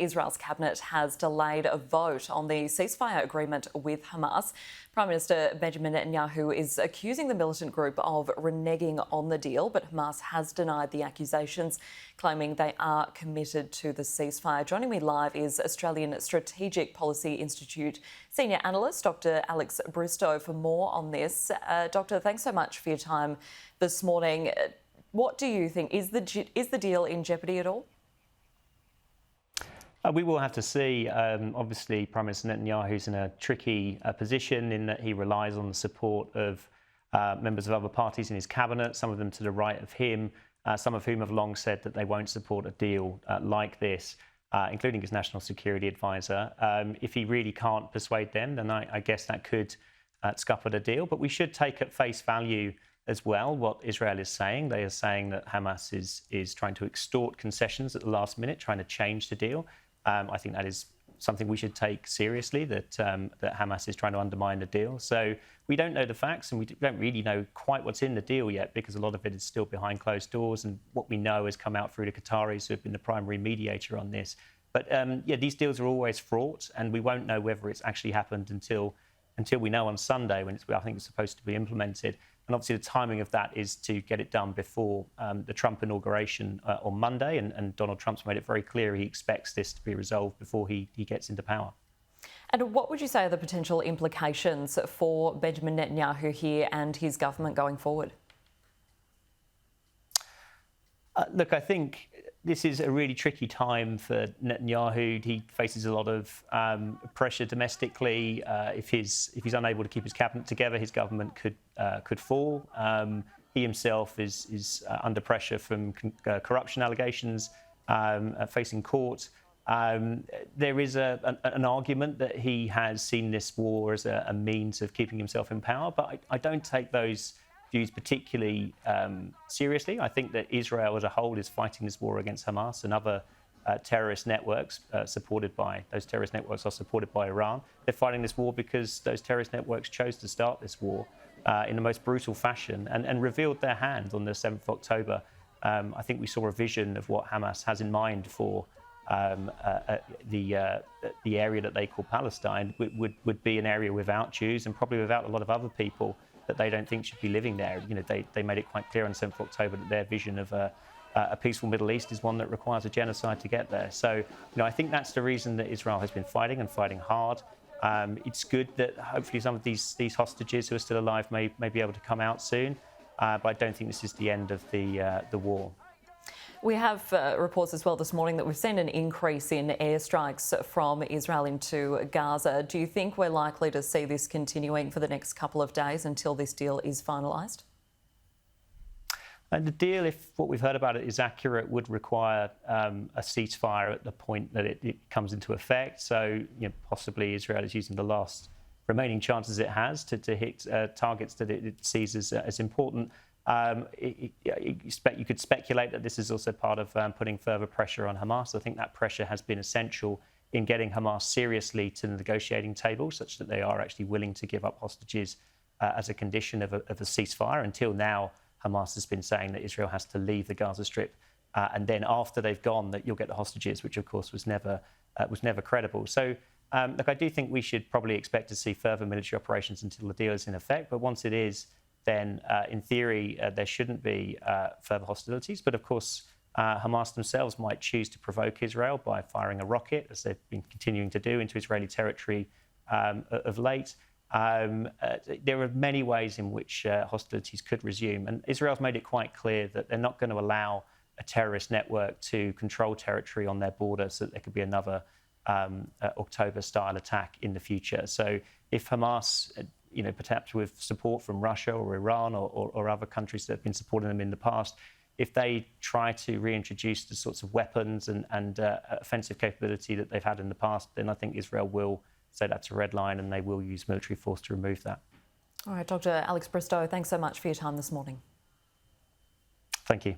Israel's cabinet has delayed a vote on the ceasefire agreement with Hamas. Prime Minister Benjamin Netanyahu is accusing the militant group of reneging on the deal, but Hamas has denied the accusations, claiming they are committed to the ceasefire. Joining me live is Australian Strategic Policy Institute Senior Analyst, Dr. Alex Bristow, for more on this. Doctor, thanks so much for your time this morning. What do you think? Is the deal in jeopardy at all? We will have to see. Obviously, Prime Minister Netanyahu is in a tricky position in that he relies on the support of members of other parties in his cabinet, some of them to the right of him, some of whom have long said that they won't support a deal like this, including his national security advisor. If he really can't persuade them, then I guess that could scupper the deal. But we should take at face value as well what Israel is saying. They are saying that Hamas is trying to extort concessions at the last minute, trying to change the deal. I think that is something we should take seriously, that Hamas is trying to undermine the deal. So we don't know the facts, and we don't really know quite what's in the deal yet, because a lot of it is still behind closed doors, and what we know has come out through the Qataris, who have been the primary mediator on this. But yeah, these deals are always fraught, and we won't know whether it's actually happened until we know on Sunday, when I think it's supposed to be implemented. And obviously the timing of that is to get it done before the Trump inauguration on Monday. And Donald Trump's made it very clear he expects this to be resolved before he gets into power. And what would you say are the potential implications for Benjamin Netanyahu here and his government going forward? Look, I think this is a really tricky time for Netanyahu. He faces a lot of pressure domestically. If he's unable to keep his cabinet together, his government could fall. He himself is under pressure from corruption allegations, facing court. There is an argument that he has seen this war as a means of keeping himself in power, but I don't take those views particularly seriously. I think that Israel as a whole is fighting this war against Hamas and other terrorist networks supported by Iran. They're fighting this war because those terrorist networks chose to start this war in the most brutal fashion and revealed their hand on the 7th of October. I think we saw a vision of what Hamas has in mind for the area that they call Palestine would be an area without Jews and probably without a lot of other people that they don't think should be living there. You know, they made it quite clear on 7th of October that their vision of a peaceful Middle East is one that requires a genocide to get there. So, you know, I think that's the reason that Israel has been fighting and fighting hard. It's good that hopefully some of these hostages who are still alive may be able to come out soon, but I don't think this is the end of the war. We have reports as well this morning that we've seen an increase in airstrikes from Israel into Gaza. Do you think we're likely to see this continuing for the next couple of days until this deal is finalised? The deal, if what we've heard about it is accurate, would require a ceasefire at the point that it comes into effect. So, you know, possibly Israel is using the last remaining chances it has to hit targets that it sees as important. You could speculate that this is also part of putting further pressure on Hamas. I think that pressure has been essential in getting Hamas seriously to the negotiating table, such that they are actually willing to give up hostages as a condition of a ceasefire. Until now, Hamas has been saying that Israel has to leave the Gaza Strip, and then after they've gone, that you'll get the hostages, which of course was never credible. So, look, I do think we should probably expect to see further military operations until the deal is in effect. But once it is, then in theory, there shouldn't be further hostilities. But of course, Hamas themselves might choose to provoke Israel by firing a rocket, as they've been continuing to do, into Israeli territory of late. There are many ways in which hostilities could resume. And Israel's made it quite clear that they're not going to allow a terrorist network to control territory on their border, so that there could be another October-style attack in the future. So if Hamas, you know, perhaps with support from Russia or Iran or other countries that have been supporting them in the past, if they try to reintroduce the sorts of weapons and offensive capability that they've had in the past, then I think Israel will say that's a red line and they will use military force to remove that. All right, Dr. Alex Bristow, thanks so much for your time this morning. Thank you.